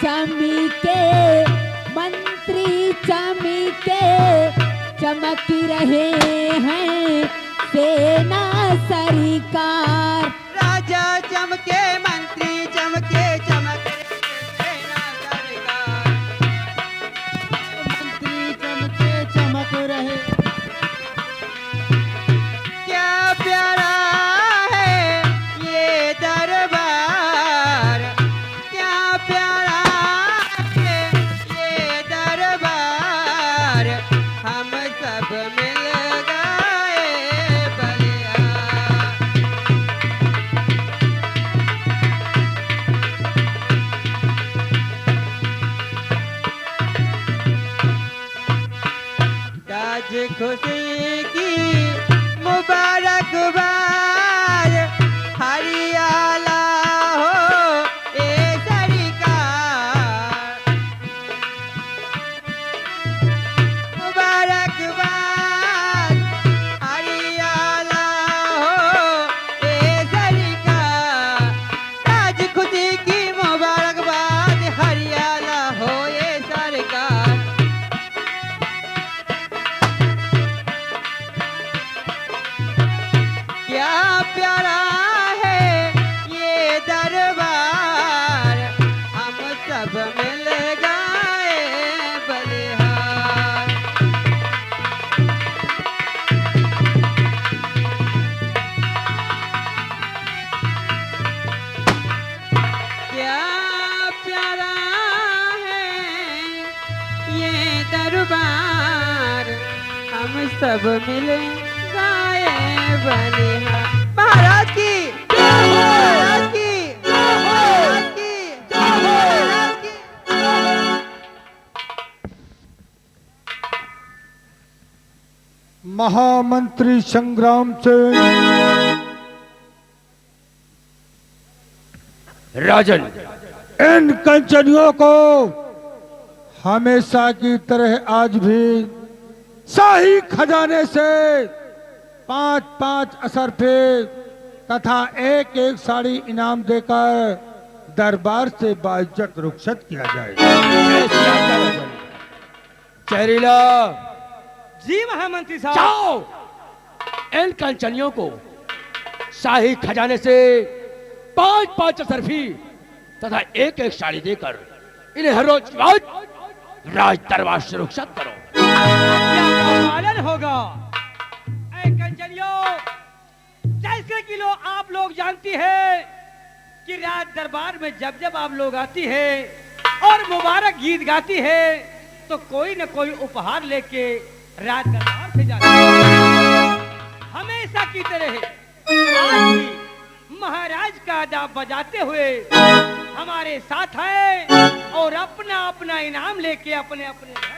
चमके मंत्री चमके चमक रहे हैं सेना सरकार। राजा चमके मंत्री चमके चमक सेना सरकार। मंत्री चमके चमक रहे। क्या प्यारा है ये दरबार, क्या प्यारा है ये दरबार, हम सब मिल गए बलिया। आज खुशी की मुबारकबाद, हरियाला हो ए सरकार। मुबारकबाद हरियाला हो ए सरकार। आज खुशी की मुबारकबाद, हरियाला हो ए सरकार। क्या प्यारा है ये दरबार, हम सब मिल गए बलिहार। क्या प्यारा है ये दरबार, हम सब मिल गए बलिहार। महाराज की महाराज की महाराज की महाराज की। महामंत्री संग्राम सिंह। राजन, इन कंचनियों को हमेशा की तरह आज भी शाही खजाने से 5-5 असरफे तथा 1-1 साड़ी इनाम देकर दरबार से बाइज्जत रुखसत किया जाए। जहरीला, जी महामंत्री साहब। जाओ इन कंचनियों को शाही खजाने से 5-5 असरफी तथा 1-1 साड़ी देकर इन्हें हर रोज राज दरबार से रुखसत करो। क्या पालन होगा? ऐ कंचनियों, जैसे कि आप लोग जानती है कि राज दरबार में जब जब आप लोग आती है और मुबारक गीत गाती है तो कोई न कोई उपहार लेके राज दरबार से जाती है। हमेशा की तरह आज भी महाराज का अदा बजाते हुए हमारे साथ है और अपना अपना इनाम लेके अपने अपने घर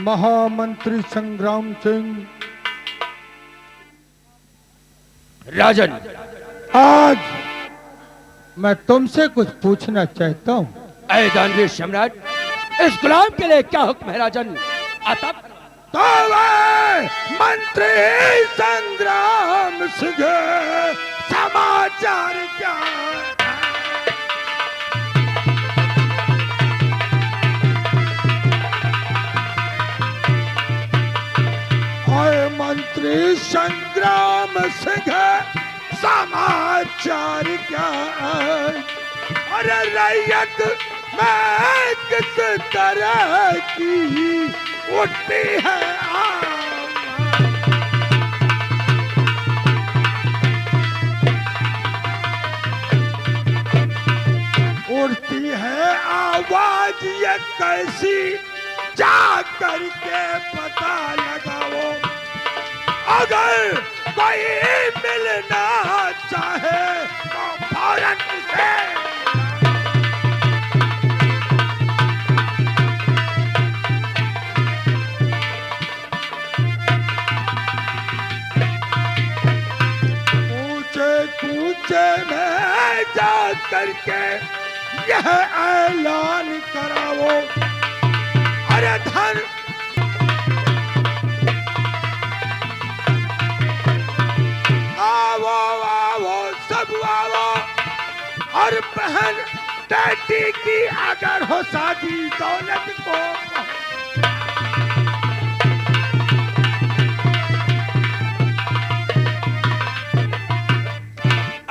महामंत्री संग्राम सिंह, राजन, आज मैं तुमसे कुछ पूछना चाहता हूँ। ऐ दानवीर सम्राट, इस गुलाम के लिए क्या हुक्म है राजन? अतः तो वे मंत्री संग्राम सिंह, समाचार क्या है? आए मंत्री संग्राम सिंह, समाचार क्या है? अरे रैयत में किस तरह की उठती है उड़ती है आवाज, ये कैसी जा करके पता लगाओ। अगर कोई मिलना चाहे तो फौरन उसे कूचे में जा करके यह ऐलान कराओ। अरे धन आवो आवो सब आवो, और बहन बेटी की अगर हो शादी दौलत को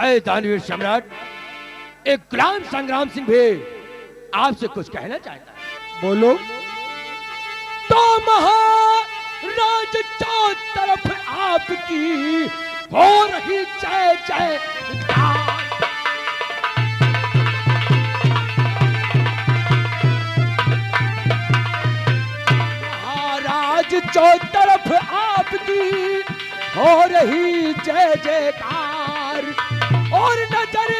ऐ दानवीर सम्राट, एक गुलाम संग्राम सिंह भी आपसे कुछ कहना चाहता है। बोलो। तो महाराज चारों तरफ आपकी हो रही जय जय। महाराज चारों तरफ आपकी हो रही जय जयकार, और नजर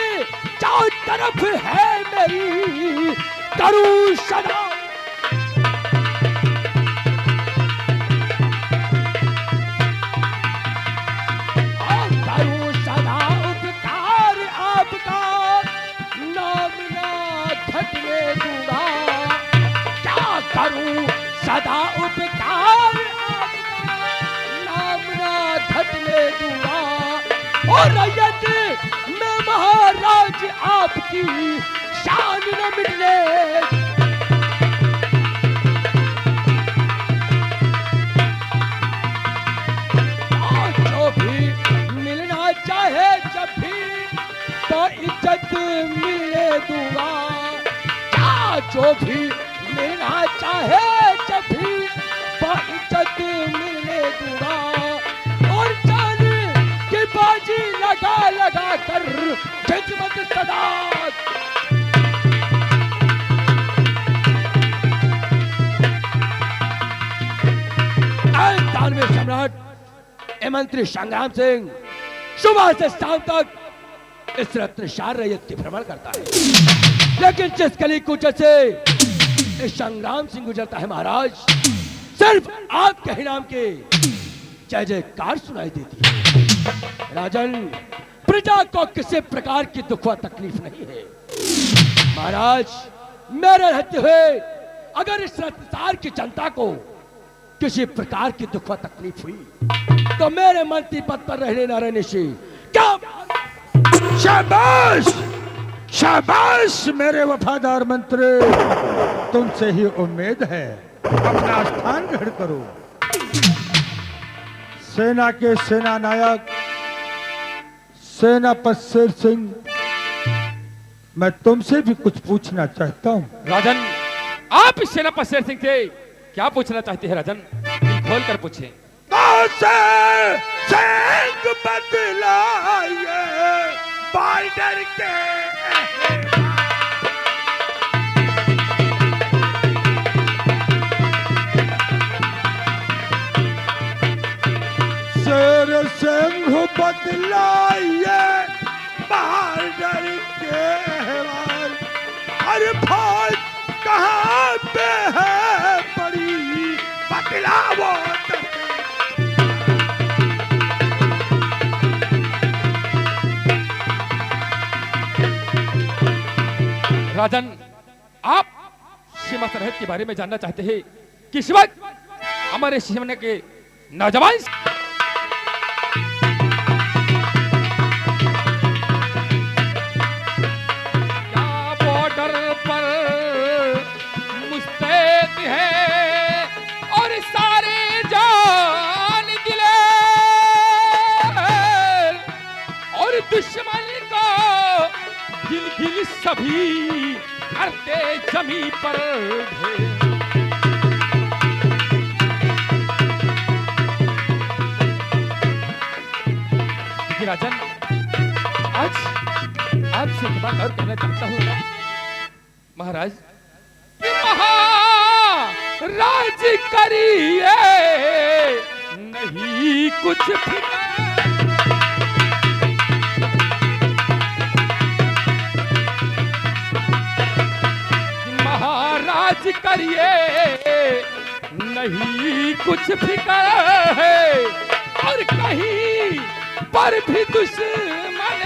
चारों तरफ है मेरी करूं सदा। और करूं सदा उपकार आपका, नाम ना घटने दूंगा। क्या करूं सदा उपकार आपका, नाम ना घटने दूंगा। और रैयत में महाराज आपकी शान न मिटने। और जो भी मिलना चाहे जब भी तो इज्जत मिलने दूंगा। क्या जो भी मिलना चाहे जब भी तो इज्जत मिलने दूंगा। और बाजी लगा लगा कर खिदमत सदा। दानवीर सम्राट, ए मंत्री संग्राम सिंह सुबह से शाम तक इस रत्नशार रैयत की भ्रमण करता है, लेकिन जिस गली कूचे से इस संग्राम सिंह गुजरता है महाराज, सिर्फ आपके ही नाम के जय जयकार सुनाई देती है। राजन, प्रजा को किसी प्रकार की दुख व तकलीफ नहीं है। महाराज, मेरे रहते हुए अगर इस रत्नसार की जनता को किसी प्रकार की दुख व तकलीफ हुई तो मेरे मंत्री पद पर रहने न रहने से क्या। शाबाश शाबाश मेरे वफादार मंत्री, तुमसे ही उम्मीद है। अपना स्थान ग्रहण करो। सेना के सेना नायक सेनापति शेर सिंह, मैं तुमसे भी कुछ पूछना चाहता हूँ। राजन, आप इस सेनापति शेर सिंह से क्या पूछना चाहते हैं राजन? दिल खोल कर पूछें। सिंह बदलाए बॉर्डर के शेर सिंह बदलाए बॉर्डर के हर फौज कहाँ पे है पड़ी खिलाओ राजन, आप सीमा सरहद के बारे में जानना चाहते हैं कि इस वक्त हमारे सीमा के नौजवान क्या बॉर्डर पर मुस्तैद है और सारे जान दिले और दुश्मन को गिल गिल सभी करते जमी पर ढेर। राजन, आज आपसे एक बात और कहना चाहता हूँ महाराज कि महाराज करिए नहीं कुछ फिक्र, महाराज करिए नहीं कुछ फिक्र है और कहीं पर भी दुश्मन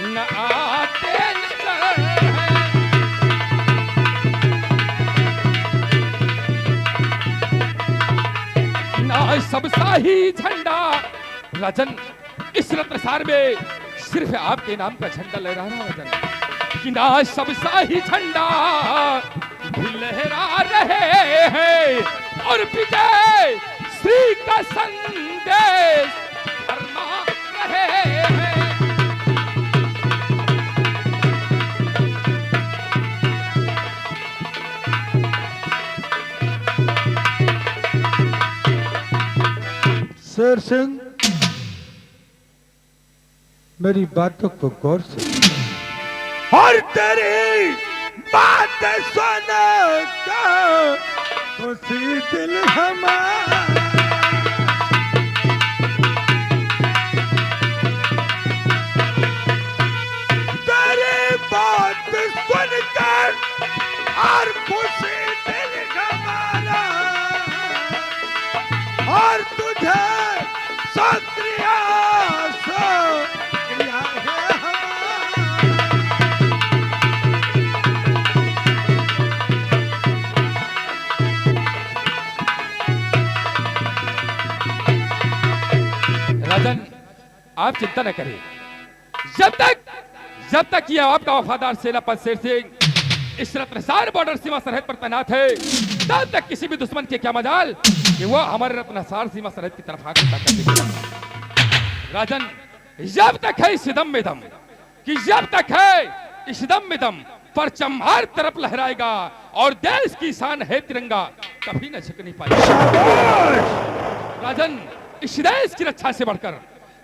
न आते नजर है। ना सब शाही झंडा राजन, इस रत्नसार में सिर्फ आपके नाम का झंडा लहरा रहा राजन, कि ना सब शाही झंडा भी लहरा रहे हैं और विजय श्री का संदेश फरमा रहे हैं। शेर सिंह, मेरी बातों को गौर से और तेरी बात सुन कर खुशी दिल हमारा तेरी बात सुनकर और खुशी दिल हमारा और तुझे शुक्रिया शुक्रिया है हमारा। राजन, आप चिंता न करें, जब तक ये आपका वफादार सेनापति शेर सिंह इस रत्नसार बॉर्डर सीमा सरहद पर तैनात है, तब तक किसी भी दुश्मन के क्या मजाल कि वो हमारे रत्नसार सीमा सरहद की तरफ आकर ताकत दिखाएगा। राजन, जब तक है इस दम में दम, कि जब तक है इस दम में दम, परचम हर तरफ लहराएगा और देश की शान है तिरंगा, कभी न झुक नहीं पाएगा। राजन, इस देश की रक्षा से बढ़कर,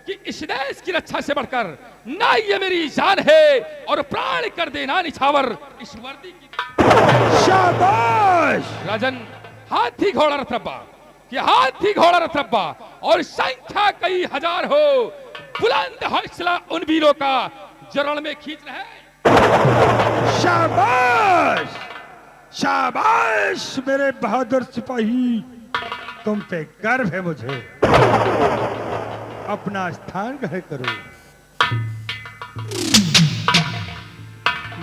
कि इस देश की रक्षा से बढ़कर ना ये मेरी जान है और प्राण कर देना निछावर इस वर्दी की। शाबाश राजन, हाथी घोड़ा रथरब्बा, कि हाथी घोड़ा रथरब्बा और संख्या कई हजार हो, बुलंद हौसला उन वीरों का जरण में खींच रहे। शाबाश शाबाश मेरे बहादुर सिपाही, तुम पे गर्व है मुझे। अपना स्थान ग्रहण करो।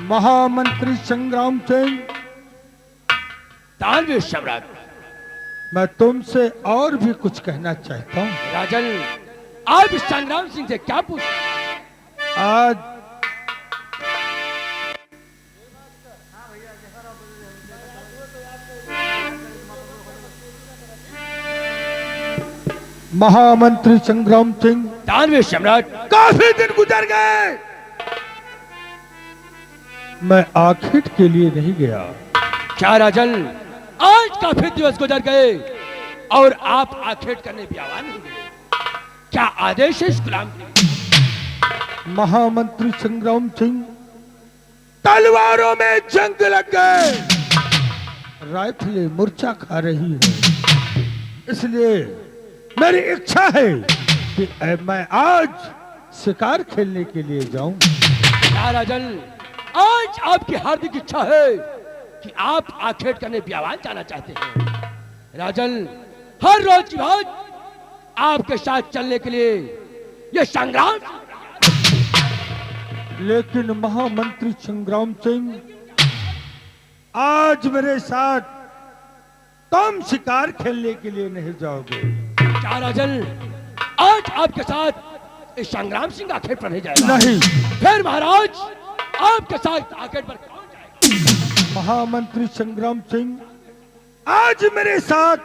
महामंत्री संग्राम सिंह, तानवीर सम्राट, मैं तुमसे और भी कुछ कहना चाहता हूँ। राजन, आप इस संग्राम सिंह से क्या पूछ? आज महामंत्री संग्राम सिंह, तानवीर सम्राट, काफी दिन गुजर गए, मैं आखिर के लिए नहीं गया। क्या राजन, आज काफी दिवस गुजर गए और आप आखेट करने भी आवाज नहीं गए? क्या आदेश है इस गुलाम के? महामंत्री संग्राम सिंह, तलवारों में जंग लग गए, राइफलें मूर्छा खा रही है, इसलिए मेरी इच्छा है कि मैं आज शिकार खेलने के लिए जाऊं। क्या राजन, आज आपकी हार्दिक इच्छा है कि आप आखेट करने बियावान जाना चाहते हैं? राजन, हर रोज की रोज आपके साथ चलने के लिए ये संग्राम। लेकिन महामंत्री संग्राम सिंह, आज मेरे साथ तुम शिकार खेलने के लिए नहीं जाओगे। क्या राजन, आज आपके साथ इस संग्राम सिंह आखेट पर नहीं जाएगा? नहीं। फिर महाराज आपके साथ आखेट पर कौन जाएगा? महामंत्री संग्राम सिंह, आज मेरे साथ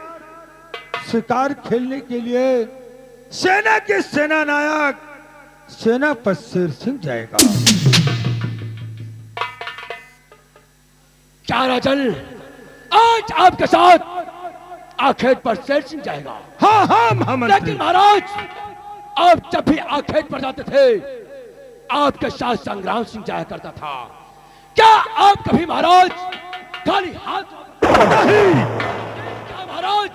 शिकार खेलने के लिए सेना के सेना नायक सेनापति शेर सिंह जाएगा। क्या राजन, आज आपके साथ आखेट पर शेर सिंह जाएगा? हाँ हाँ महामंत्री। लेकिन महाराज, आप जब भी आखेट पर जाते थे आपके साथ संग्राम सिंह जाया करता था। क्या आप कभी महाराज खाली हाथ? नहीं। क्या महाराज,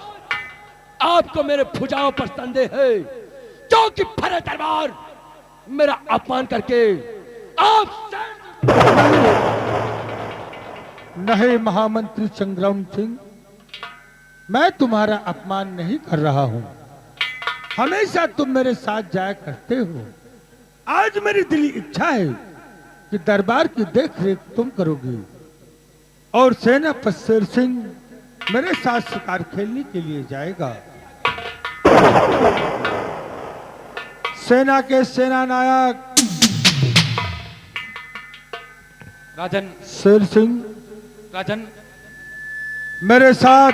आपको मेरे भुजाओं पर संदेह है, जो कि भरे दरबार मेरा अपमान करके आप नहीं महामंत्री संग्राम सिंह, मैं तुम्हारा अपमान नहीं कर रहा हूं। हमेशा तुम मेरे साथ जाया करते हो। आज मेरी दिली इच्छा है कि दरबार की देख रेख तुम करोगे और सेनापति शेर सिंह मेरे साथ शिकार खेलने के लिए जाएगा। सेना के सेना नायक राजन, शेर सिंह राजन, मेरे साथ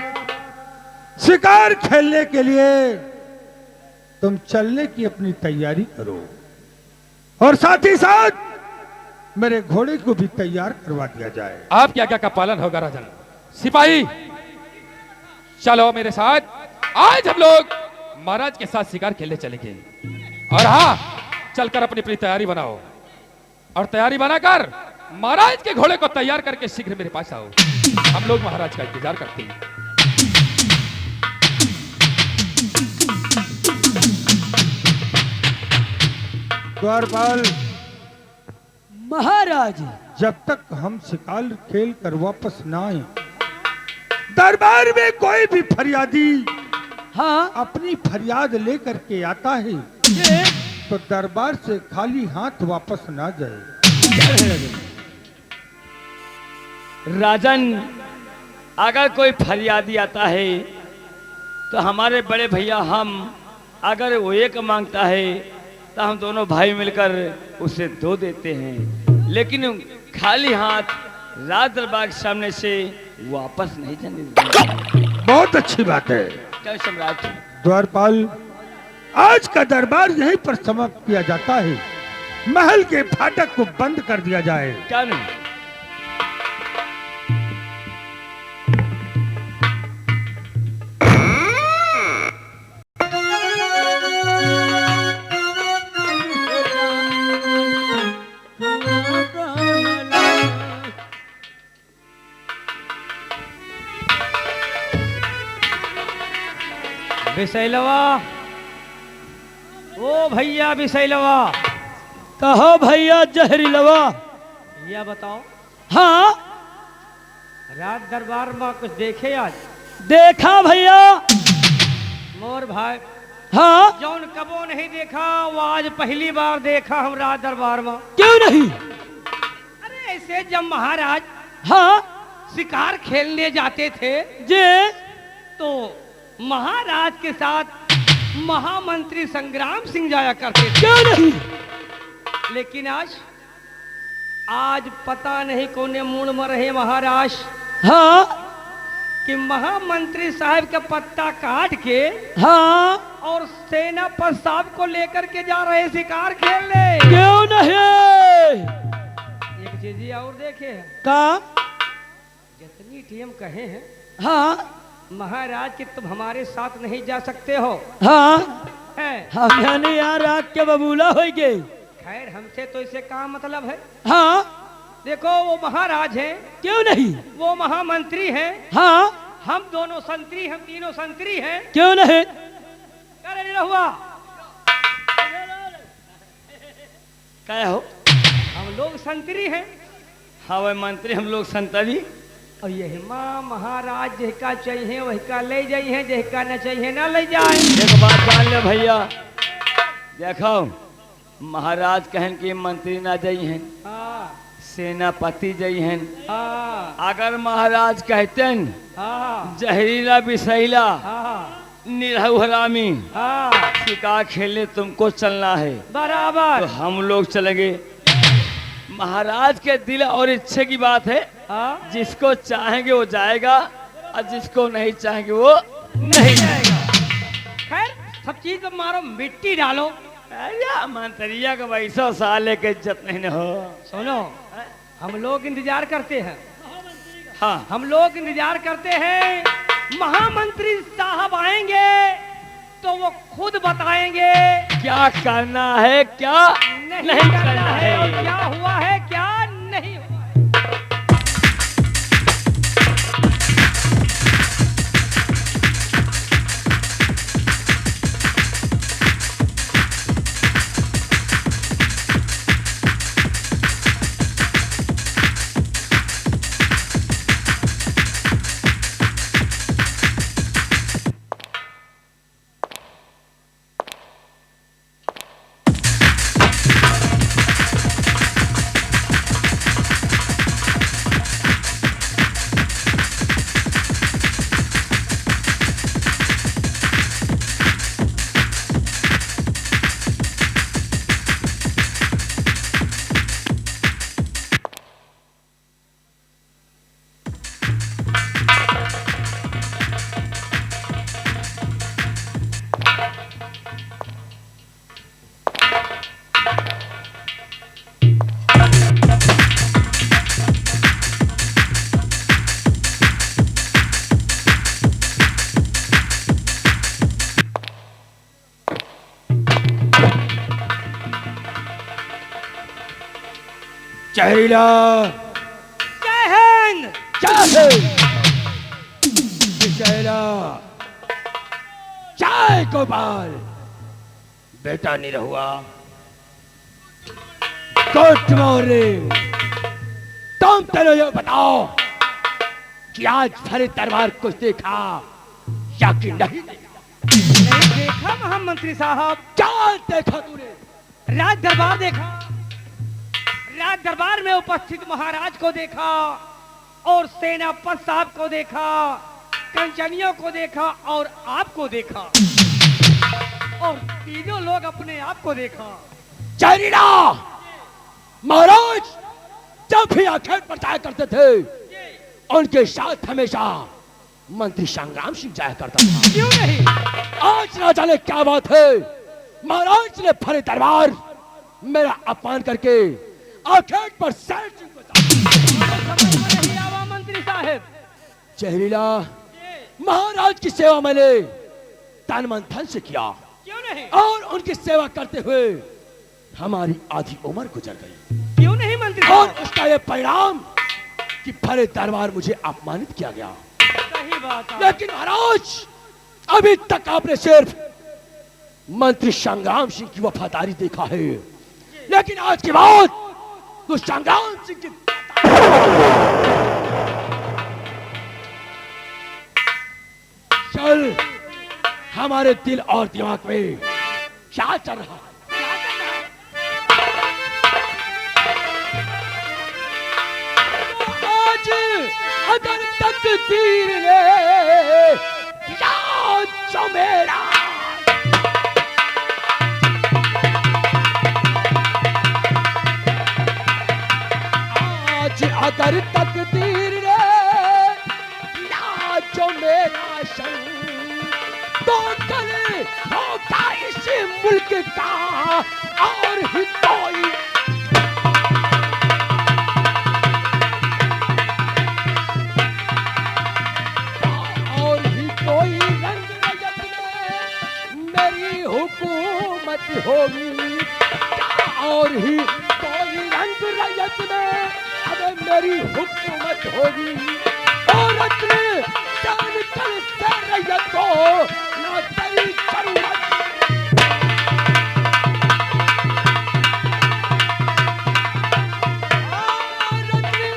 शिकार खेलने के लिए तुम चलने की अपनी तैयारी करो और साथ ही साथ मेरे घोड़े को भी तैयार करवा दिया जाए। आपकी आज्ञा का पालन होगा राजन। सिपाही, चलो मेरे साथ। आज हम लोग महाराज के साथ शिकार खेलने चलेंगे। और हाँ, चलकर अपनी अपनी तैयारी बनाओ और तैयारी बनाकर महाराज के घोड़े को तैयार करके शीघ्र मेरे पास आओ। हम लोग महाराज का इंतजार करते हैं। द्वारपाल, महाराज, जब तक हम शिकार खेल कर वापस ना आए, दरबार में कोई भी फरियादी हाँ अपनी फरियाद लेकर के आता है तो दरबार से खाली हाथ वापस ना जाए। राजन, अगर कोई फरियादी आता है तो हमारे बड़े भैया हम, अगर वो एक मांगता है तो हम दोनों भाई मिलकर उसे दो देते हैं, लेकिन खाली हाथ राज दरबार के सामने से वापस नहीं जाने देते। बहुत अच्छी बात है। क्या सम्राट? द्वारपाल, आज का दरबार यहीं पर समाप्त किया जाता है। महल के फाटक को बंद कर दिया जाए। क्या नहीं? विशैलवा, ओ भैया विशैलवा, कहो भैया जहरीलवा। भैया बताओ, हाँ रात दरबार में कुछ देखे आज? देखा भैया। मोर भाई, हाँ, जौन कबो नहीं देखा वो आज पहली बार देखा हम रात दरबार में। क्यों नहीं? अरे ऐसे जब महाराज हाँ शिकार खेलने जाते थे जी, तो महाराज के साथ महामंत्री संग्राम सिंह जाया करते थे। क्यों नहीं? लेकिन आज पता नहीं कोने मूड में रहे महाराज हाँ कि महामंत्री साहब का पत्ता काट के हाँ, और सेनापति साहब को लेकर के जा रहे शिकार खेलने। क्यों नहीं? एक चीज और देखे हैं, का? जितनी टीम कहे हैं हाँ महाराज कि तुम हमारे साथ नहीं जा सकते हो, हाँ, है? हम यानी यहाँ रात के बबूला हो गए। खैर हमसे तो इसे क्या मतलब है? हाँ, देखो वो महाराज हैं, क्यों नहीं? वो महामंत्री हैं, हाँ, हम दोनों संतरी, हम तीनों संतरी हैं। क्यों नहीं? क्या रे हुआ? क्या हो? हम लोग संतरी हैं। हाँ भाई मंत्री, हम लोग संतरी। और यही माँ महाराज जहका चाहिए वही का ले जाइए, जहका न चाहिए ना ले जाए। एक बात जान ले भैया, देखो महाराज कहन कि मंत्री ना जाइए, हाँ सेनापति जाइए। हाँ अगर महाराज कहतेन हाँ जहरीला विषैला हाँ निरहु हरामी हाँ शिकार खेलने तुमको चलना है तो बराबर। हम लोग चलेंगे। महाराज के दिल और इच्छे की बात है, हाँ जिसको चाहेंगे वो जाएगा और जिसको नहीं चाहेंगे वो नहीं जाएगा। खैर सब चीज पर मारो मिट्टी डालो। अरे मंत्रिया का वैसा साले के इज्जत नहीं न हो। सुनो हम लोग इंतजार करते हैं, हाँ हम लोग इंतजार करते हैं महामंत्री साहब आएंगे तो वो खुद बताएंगे क्या करना है क्या नहीं करना है और क्या हुआ है क्या नहीं हुआ है। जहरीला जय हिंद। जहरीला जय गोपाल। बेटा निरहुआ, गुड मॉर्निंग। तुम तेरे ये बताओ कि आज भरे दरबार कुछ देखा या कि नहीं देखा? नहीं देखा महामंत्री साहब। क्या देखा तूने? राज दरबार देखा, राज दरबार में उपस्थित महाराज को देखा और सेनापति साहब को देखा, कंचनियों को देखा और आपको देखा और तीनों लोग अपने आप को देखा। जहरीला महाराज जब भी आखेट पर जाया करते थे उनके साथ हमेशा मंत्री संग्राम सिंह जाया करता था। क्यों नहीं? आज ना जाने क्या बात है, महाराज ने भरे दरबार मेरा अपमान करके आखेट पर सैर सिंह को समझ में नहीं आवा मंत्री साहब। जहरीला महाराज की सेवा मैंने तन मन धन से किया क्यों नहीं? और उनकी सेवा करते हुए हमारी आधी उम्र गुजर गई क्यों नहीं मंत्री और साहब? उसका ये परिणाम कि भरे दरबार मुझे अपमानित किया गया। सही बात है। लेकिन महाराज अभी तक आपने सिर्फ मंत्री संग्राम सिंह की वफादारी देखा है, लेकिन आज के बाद तो संग्राम सिंह की चल हमारे दिल और दिमाग में क्या चल रहा है? आज अगर तकदीर ने याद जो मेरा आज अगर तकदीर ने याद जो मेरा संग तो कल होगा इस मुल्क का और ही कोई हुकूमत होगी और ही कोई रंग रैयत में अब मेरी हुकूमत होगी और अपने जान कर से रैयत को ना तेरी जरूरत और अपने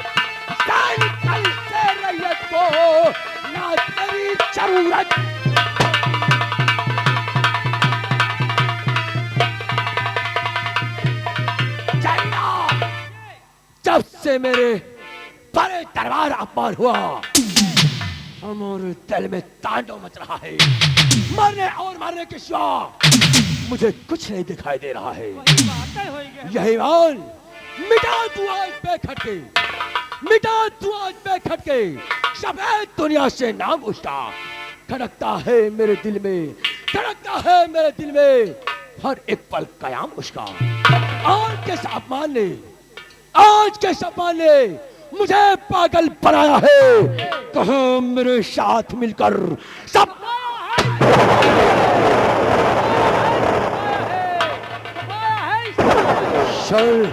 जान कर से से मेरे बड़े दरबार अपमान हुआ, हमारे दिल में तांडव मच रहा है। मरने और मारने के सिवा मुझे कुछ नहीं दिखाई दे रहा है। यही ईमान मिटा तू आज बेखटके, मिटा तू आज बेखटके, सफेद दुनिया से नाम उसका धड़कता है मेरे दिल में, धड़कता है मेरे दिल में हर एक पल कयाम उसका। आज के अपमान ने, आज के अपमान ने मुझे पागल बनाया है। कहो मेरे साथ मिलकर सब चल,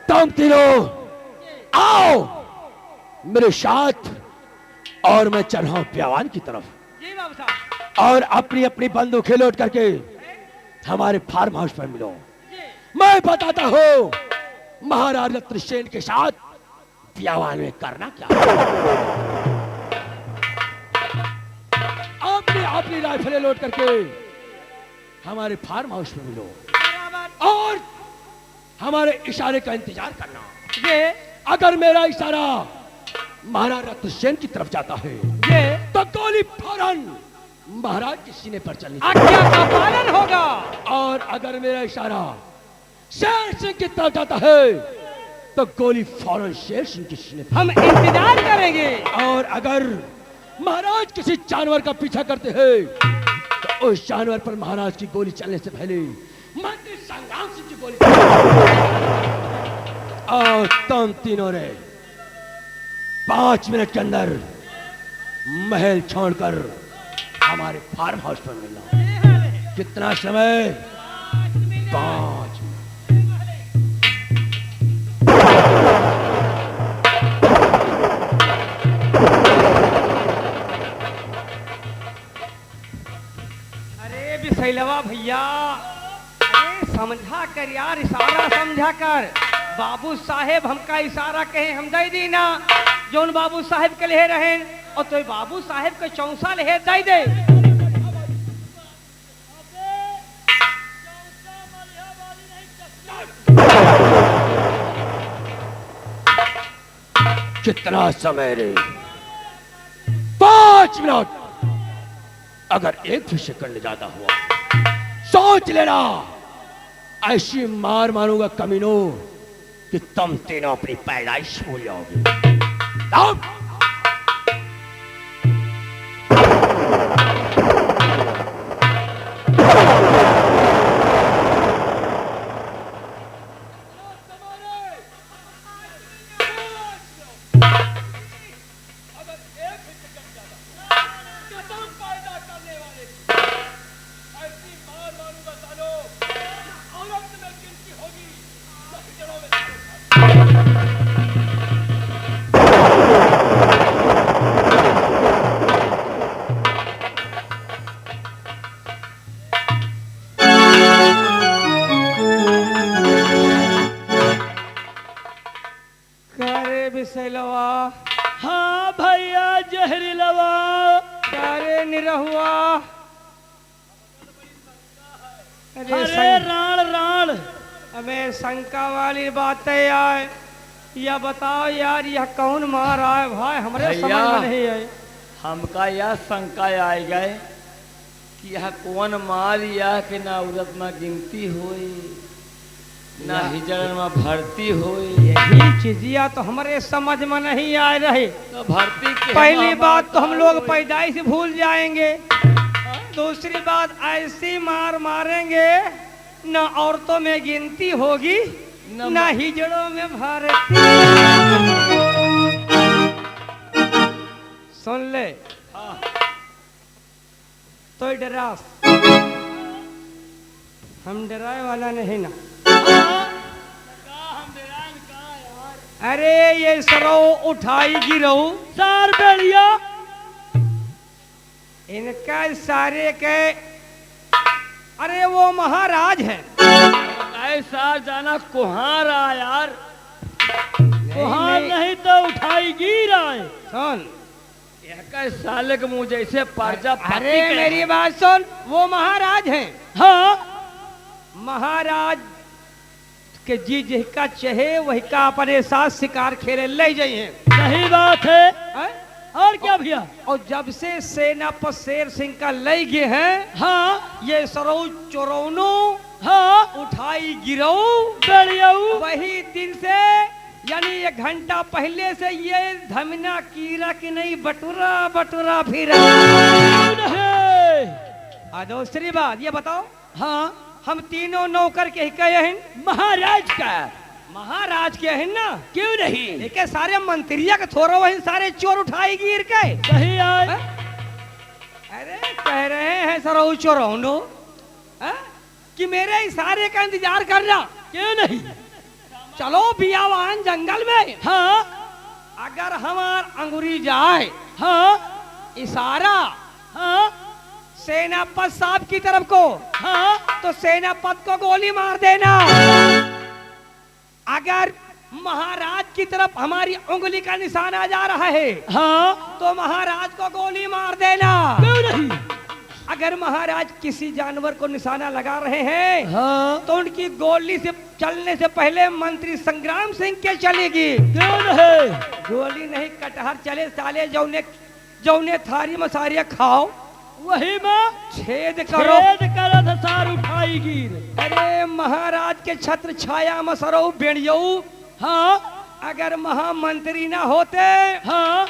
तुम तीनों आओ मेरे साथ और मैं चल रहा हूं प्यावान की तरफ। जी बाबू साहब। और अपनी अपनी बंदूकें लोड करके हमारे फार्म हाउस पर मिलो। मैं बताता हूं महाराज रत्नसेन के साथ प्यावान में करना क्या है। अपनी अपनी राइफलें लोड करके हमारे फार्म हाउस पर मिलो और हमारे इशारे का इंतजार करना। ये अगर मेरा इशारा महाराज रत्नसेन की तरफ जाता है तो गोली फौरन महाराज के सीने पर चलनी आज्ञा का पालन होगा। और अगर मेरा इशारा शेर सिंह की तरफ जाता है तो गोली फौरन शेर सिंह के सीने पर। हम इंतजार करेंगे। और अगर महाराज किसी जानवर का पीछा करते हैं तो उस जानवर पर महाराज की गोली चलने से पहले मंत्री संग्राम सिंह की गोली और तुम तीनों ने 5 मिनट के अंदर महल छोड़कर हमारे फार्म हाउस पर मिलना। कितना समय? 5 अरे बिसैलवा भैया, अरे समझा कर यार, इशारा समझा कर। बाबू साहेब हमका इशारा कहे हम दे दी ना, जोन बाबू साहेब के लिए रहे और तो बाबू साहेब के चौसा ले दे दे। कितना समय रे? 5 मिनट। अगर एक भी सेकंड ज्यादा हुआ सोच लेना ऐसी मार मारूंगा कमीनों कि तुम तीनों अपनी पैदाइश भूल जाओगे। आओ। हाँ भैया जहरीलवा, अरे निरहुआ, अरे राण राण, हमें शंका वाली बात है यार। या बताओ यार, यह कौन मार रहा है भाई? हमरे समझ में नहीं है। हमका यह शंका आए गए कि यह कौन मार या कि ना औरत में गिनती होई ना हिजड़न में भर्ती होई। यही चीजिया तो हमारे समझ में नहीं आ रही। तो भर्ती के पहली बात तो हम लोग पैदाइश भूल जाएंगे, दूसरी बात ऐसी मार मारेंगे न औरतों में गिनती होगी न हिजड़ों में भर्ती। सुन ले, तो डरास, हम डराए वाला नहीं ना। अरे ये सरो उठाई गिरो सार बेड़िया, इनका सारे के, अरे वो महाराज है। ऐसा जाना कुहार आ यार, कुहार नहीं तो उठाई गिरा। सुन, यह साले के मुंह जैसे पर्जा। अरे मेरी बात सुन, वो महाराज हैं। हाँ, महाराज कि जी जिसका चहे वही का अपने साथ शिकार खेले ले जाइए। सही बात है। हैं? और क्या भैया? और जब से सेनापति शेर सिंह का ले गए हैं, हाँ ये सरऊ चोरौनो हाँ उठाई गिरो बढ़िया। वही दिन से यानी 1 घंटा पहले से ये धमना कीरा की नहीं बटुरा बटुरा फिर। दूसरी बात ये बताओ, हाँ हम तीनों नौकर के ही कहे हैं महाराज का। महाराज के हैं ना, क्यों नहीं? एक सारे मंत्रिया के थोड़ा वही सारे चोर उठाई गिर के। सही है। अरे कह रहे हैं सरऊ चोरौनो कि मेरे इशारे का इंतजार करना। क्यों नहीं? चलो बियावान जंगल में, हाँ अगर हमार अंगुरी जाए हाँ इशारा हाँ सेनापति साहब की तरफ को, हाँ तो सेनापति को गोली मार देना। अगर महाराज की तरफ हमारी उंगली का निशान आ जा रहा है, हाँ तो महाराज को गोली मार देना। क्यों नहीं? अगर महाराज किसी जानवर को निशाना लगा रहे हैं, हाँ तो उनकी गोली से चलने से पहले मंत्री संग्राम सिंह के चलेगी। क्यों नहीं? गोली नहीं, कटहर चले साले, जौने थारी में सारे खाओ, वही में छेद करो। छेद करत सार उठाई गिर। अरे महाराज के छत्र छाया में सरो बेड़ियऊ, हाँ अगर महामंत्री ना होते हाँ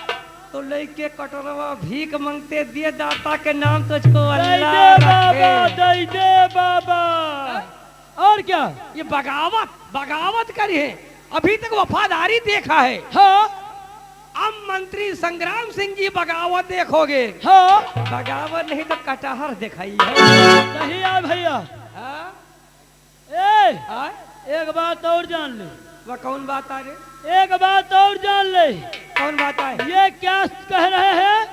तो लेके कटोरवा भीख मांगते दिए दाता के नाम तुझको दे अल्लाह दे बाबा, रखे। दे बाबा। और क्या? ये बगावत करी है, अभी तक वफादारी देखा है। हाँ अब मंत्री संग्राम सिंह जी बगावत देखोगे। हाँ बगावत नहीं तो कटहर दिखाई है। सही है भैया। हाँ? ए हाँ? एक बात और जान ले। वह कौन बात आ रही? एक बात और जान ले। कौन बात है? ये क्या कह रहे हैं?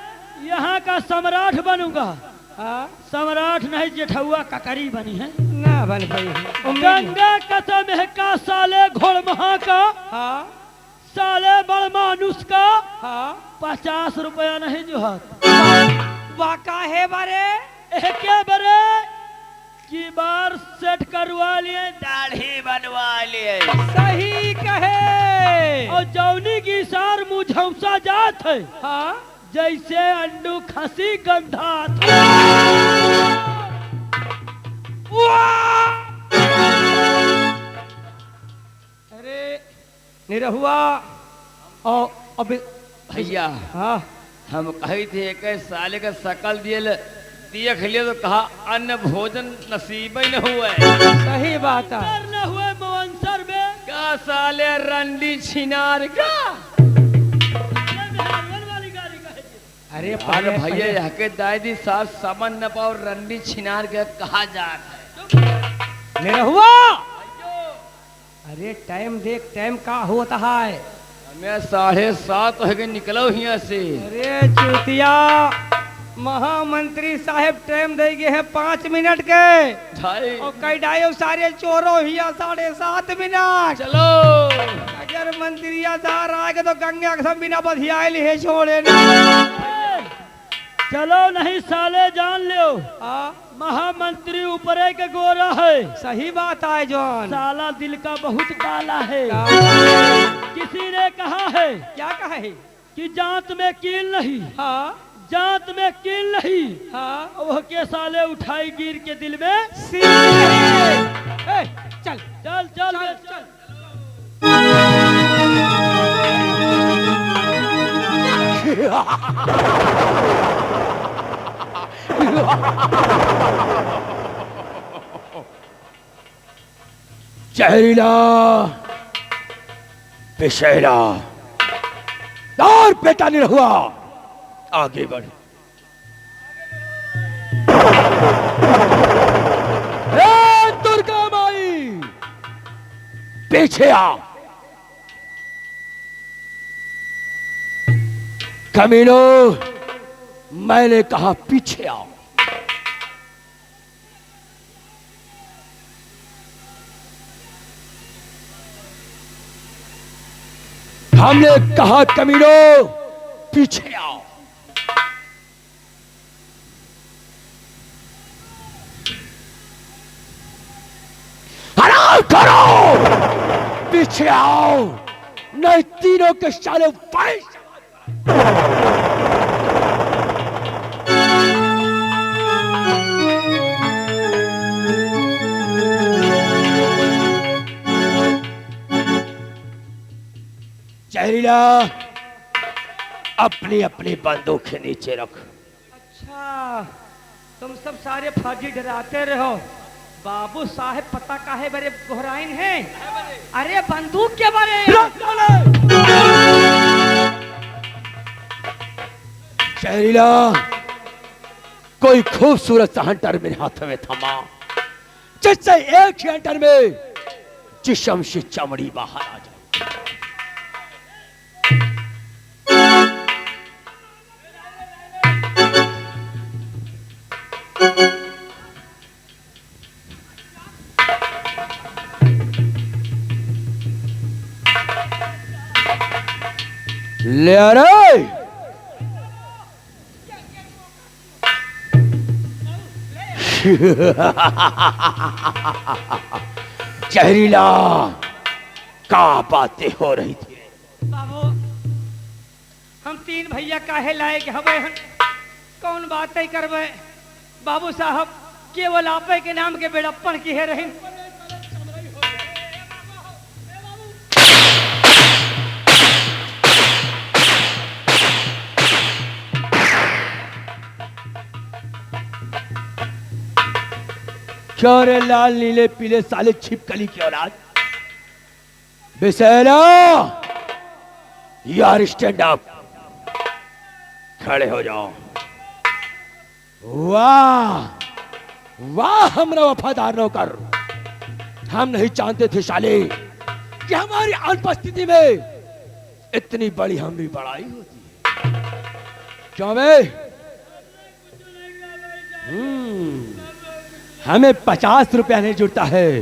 यहाँ का सम्राट बनूंगा। हाँ? सम्राट नहीं, जेठुआ ककरी बनी है। ना बन पाई है। उम्मीद है। गंगा कसम है का साले घोड़महा का, हाँ? साले बड़ मानुष का हाँ? 50 रुपया नहीं जो हाथ। वाका है बारे? एक बरे की बार सेट करवा लिए, दाढ़ी बनवा लिए। सही कहे। और जौनी की सार मुझौसा जात है, हाँ? जैसे अंडू खसी गंधा अरे निरहुआ और अब भैया हाँ हम कही थे एक साले का शकल देख लिया तो कहा अन्न भोजन नसीब ही न हुआ है। सही बात है। न हुए मवंसर में का साले रंडी छिनार का। वाली गाड़ी का है। अरे अरे भैया यहाँ के दादी सास समझ न पाओ रंडी छिनार के कहा जात है। निरहुआ अरे टाइम देख, टाइम का होता है। हमें 7:30 हो गए निकलो यहाँ से। अरे चूतिया, महामंत्री साहब टाइम दे गए हैं 5 मिनट के, ढाई और कई डायो सारे चोरों ही 7:30 मिनट। चलो अगर मंत्रिया सार आएगा तो गंगा के सब बिना बधियाए लिए छोड़े ना। चलो नहीं साले जान लो, हाँ? महामंत्री ऊपरे के गोरा है। सही बात है जॉन। साला दिल का बहुत काला है। किसी ने कहा है क्या कहा है? कि जात में कील नहीं, हाँ? जात में कील नहीं। हाँ? वह के साले उठाई गिर के दिल में। ए, चल चल चल चल, चल। जहरीला पेशेला और बेटा नहीं हुआ, आगे बढ़। ए दुर्गा माई, पीछे आ। कमीनो, मैंने कहा पीछे आओ। हमने कहा कमीनो पीछे आओ। हराम क्या करो? पीछे आओ, नहीं तीनों के साले फाइट। जहरीला, अपनी अपनी बंदूक के नीचे रख। अच्छा, तुम सब सारे फर्जी डराते रहो। बाबू साहेब पता काहे बड़े घोराइन है? अरे बंदूक के बारे। जहरीला, कोई खूबसूरत सा हंटर मेरे हाथ में थमा, जिससे एक ही हंटर में जिस्म से चमड़ी बाहर आ जाए। ले आ रे। जहरीला, क्या बातें हो रही थी? बाबू, हम तीन भैया काहे लाए कि हमें कौन बात ही करवे? बाबू साहब केवल आपे के नाम के बेड़प्पन की है रही। क्यों रे लाल नीले पीले साले छिपकली की औलाद? बिसेला, यार स्टैंड अप, खड़े हो जाओ। वाह वाह हमरा वफादार नौकर, हम नहीं जानते थे साले कि हमारी अनुपस्थिति में इतनी बड़ी हम भी बड़ाई होती है। क्यों बे? हमें 50 रुपया नहीं जुड़ता है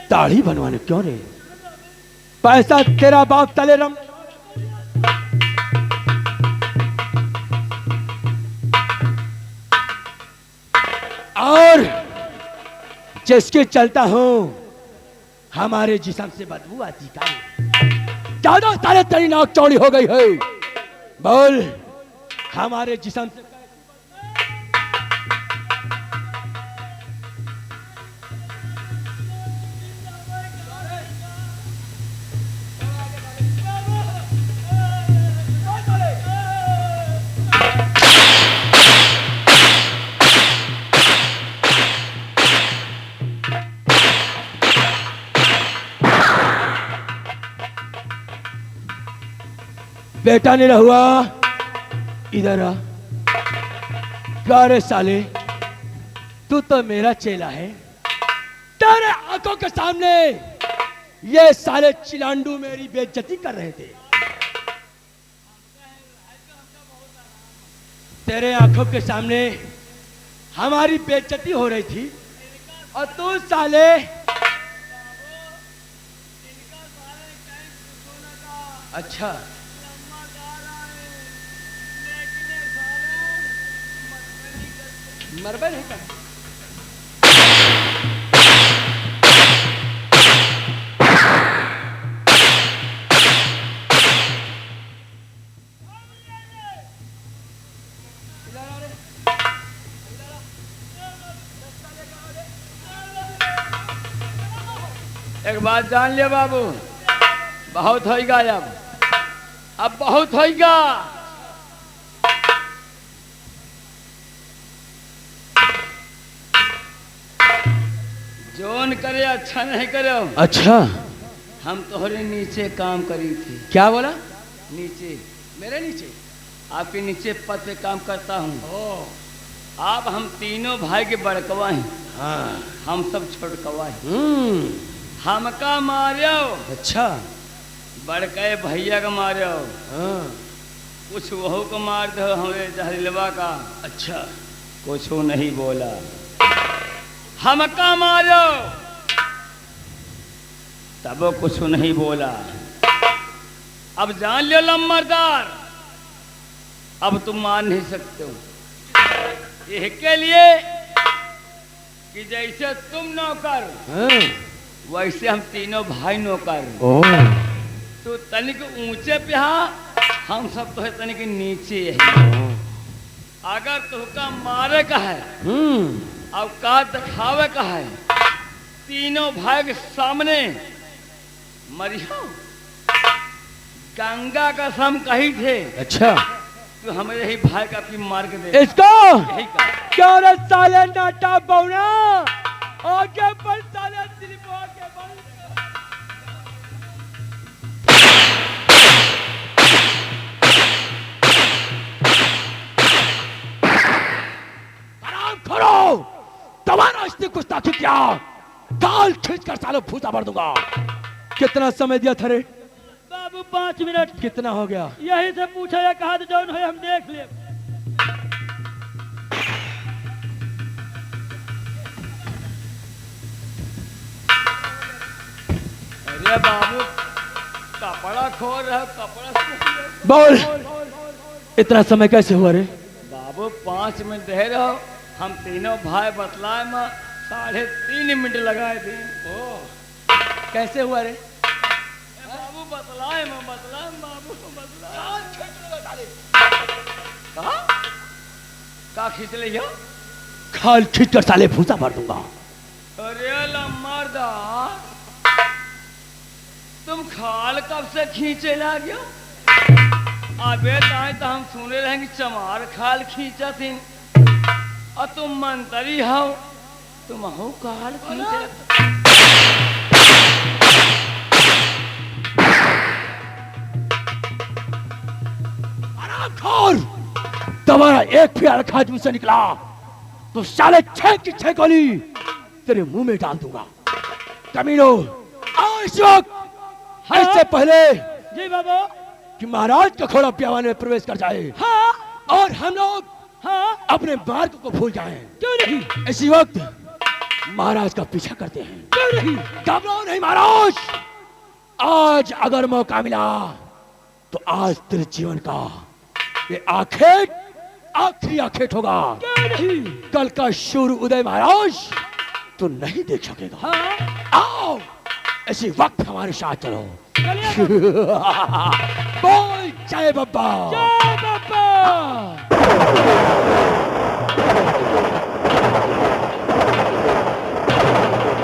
दाढ़ी बनवाने। क्यों रे? पैसा तेरा बाप तले रम। और जिसके चलता हूं हमारे जिस्म से बदबू आती का ज्यादा सारे तेरी नाक चौड़ी हो गई है। बोल, हमारे जिस्म से बेटा नहीं हुआ। इधर आ। प्यारे साले, तू तो मेरा चेला है। तेरे आंखों के सामने ये साले चिलांडू मेरी बेइज्जती कर रहे थे। तेरे आंखों के सामने हमारी बेइज्जती हो रही थी और तू साले अच्छा मरबे नहीं कर। एक बात जान लिया बाबू, बहुत होगा अब बहुत होगा। जोन करे अच्छा नहीं करो। अच्छा, हम तोहरे नीचे काम करी थी। क्या बोला? नीचे, मेरे नीचे? आपके नीचे पद पे काम करता हूँ। आप हम तीनों भाई के बड़कवा हैं। हाँ। हम सब छोटकवा हैं। हमका मारो। अच्छा। बड़के भैया का मारो। हाँ। कुछ वहू को मार दो हमारे जहरीलवा का। अच्छा। कुछ नहीं बोला। हमका मारो तब वो कुछ नहीं बोला। अब जान लो लम्बरदार, अब तुम मान नहीं सकते हो। इसके लिए कि जैसे तुम नौकर, वैसे हम तीनों भाई नौकर। ओ तो तनिक ऊंचे पे हा, हम सब तो है तनिक नीचे है। अगर तुहका मारे का है अब का दिखावे का है, तीनों भाई के सामने मरियो। गंगा का सम कही थे अच्छा तो हमें यही भाई का की मार के दे इसको यही का। क्या रे साले नाटा बौना, आगे बढ़ साले दिलीप आगे बढ़। आराम करो, तुम्हारा इसने गुस्ताखी किया, गाल खींच कर सालों फूटा भर दूंगा। कितना समय दिया था रे? बाबू 5 मिनट। कितना हो गया? यही से पूछा या कहा तो जौन है हम देख ले। अरे बाबू कपड़ा खोल रहा, कपड़ा बोल, इतना समय कैसे हुआ रे? बाबू 5 मिनट रह रहो, हम तीनों भाई बतलाए में 3.5 मिनट लगाए थे। कैसे हुआ रे? बाबू बतलाए बाबू बतलाए। का खींच लिया? खाल खींच कर साले फूसा भर दूंगा। अरे लम्बरदा, तुम खाल कब से खींचे लाग्यो? अबे ताए तो हम सुने रहे कि चमार खाल खींचा थी, और तुम मंत्री हो, तुम हो खाल खींचे। खोर, तुम्हारा एक भी अरखाज मुझसे निकला तो साले 6 की 6 गोली तेरे मुंह में डाल दूंगा। कमीनो, आओ इस वक्त, इससे पहले जी बाबू। कि महाराज का घोड़ा प्यावाने में प्रवेश कर जाए हाँ और हम लोग हाँ अपने मार्ग को भूल जाएं। क्यों नहीं? इसी वक्त महाराज का पीछा करते हैं। क्यों नहीं? घबराओ नहीं महाराज, आज अगर मौका मिला तो आज तेरे जीवन का ये आखिरी आखेट होगा। क्यों नहीं? कल का सूर्य उदय महाराज तो नहीं देख सकेगा। हाँ आओ इसी वक्त हमारे साथ चलो। चलिए बोल जय बाबा। जय बाबा।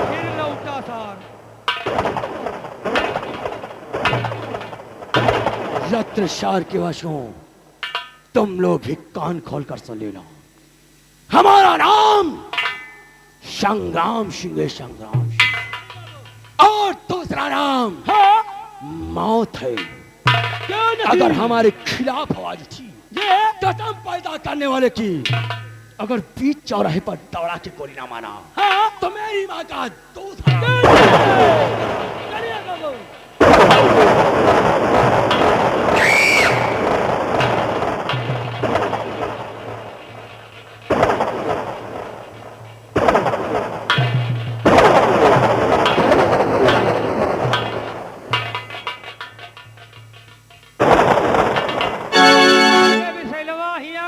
फिर लौटा सार। रत्नसार के वासियों, तुम लोग भी कान खोलकर सुन लेना। हमारा नाम संग्राम सिंह है, संग्राम सिंह। और दूसरा नाम हाँ मौत है। क्यों नहीं? अगर हमारे खिलाफ आवाज उठी, ये कदम पैदा करने वाले की अगर बीच चौराहे पर दौड़ा के गोली ना माना हाँ तो मेरी माँ का दूध हराम। चलिए बाबू।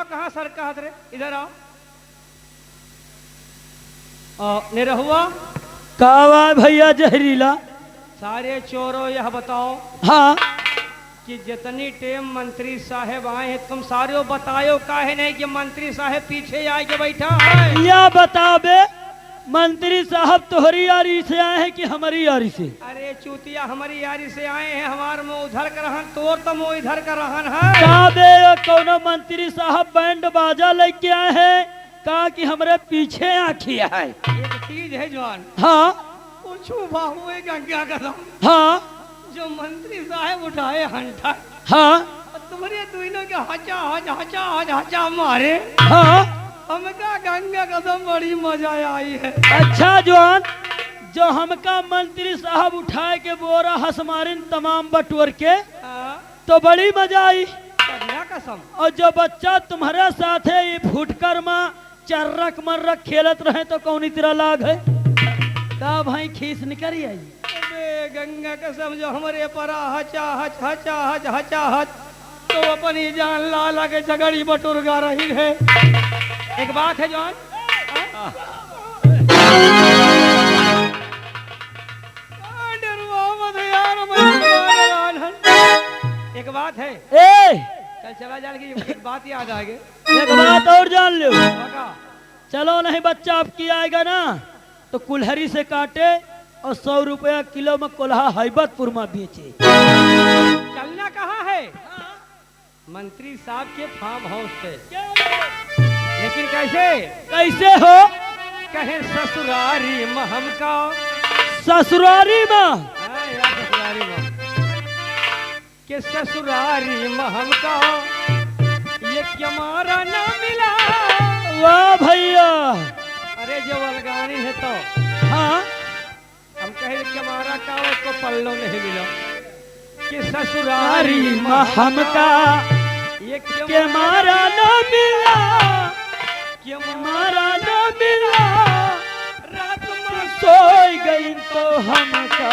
कहाँ सर का हाथ रे? इधर आओ। निरहुआ कावा भैया जहरीला। सारे चोरों यह बताओ हाँ कि जितनी टेम मंत्री साहब आए हैं तुम सारे बतायो काहे नहीं कि मंत्री साहब पीछे आए के बैठा है। या बता बे, मंत्री साहब तोहरी यारी से आए हैं कि हमारी यारी से? अरे चूतिया हमारी यारी से आए हैं, हमार मुंह उधर का रहन, तोर तो मुंह इधर का रहन है। का बे कौनो मंत्री साहब बैंड बाजा लेके आए हैं का कि हमरे पीछे आखिया है? एक चीज है जवान, हाँ पूछू बाबू एक गंगा कदम हाँ जो मंत्री साहब उठाए हंटा हाँ तुम्हारे दोनों के हचा हच हचा हच हचा मारे, हाँ हमका गंगा कदम बड़ी मजा आई है। अच्छा जवान, जो हमका मंत्री साहब उठाए के बोरा हसमारिन तमाम बटवर के हाँ, तो बड़ी मजा आई। गंगा कसम। और जो बच्चा तुम्हारे साथ है ये फुटकर माँ चर्रक मर्रक खेलत रहे तो कौन तेरा लाग है? का भाई खीस निकल आई? अबे गंगा कसम जो हमारे परा हचा हच हचा हच हचा हच तो अपनी जान ला ला के झगड़ी बटुरगा रही है। एक बात है जॉन, एक बात है, ए चल चला जाने की एक बात याद आ गई। एक बात और जान लो, बका, चलो नहीं बच्चा आपकी आएगा ना तो कुल्हरी से काटे और 100 रुपया किलो में कोल्हा हैबतपुर में बेचे। चलना कहाँ है? मंत्री साहब के फार्म हाउस पे। लेकिन कैसे? कैसे हो? कहे ससुरारी में हमका। ससुरारी में? हाँ यार, ससुरारी में के ससुरारी में हमका ये क्या मारा ना मिला। वाह भैया। अरे जो अलगानी है तो हाँ हम कहे कि हमारा का को पल्लो नहीं मिला कि ससुरारी में हमका ये के मारा न मिला, क्यों मारा न मिला, रात में सोई गई तो हमका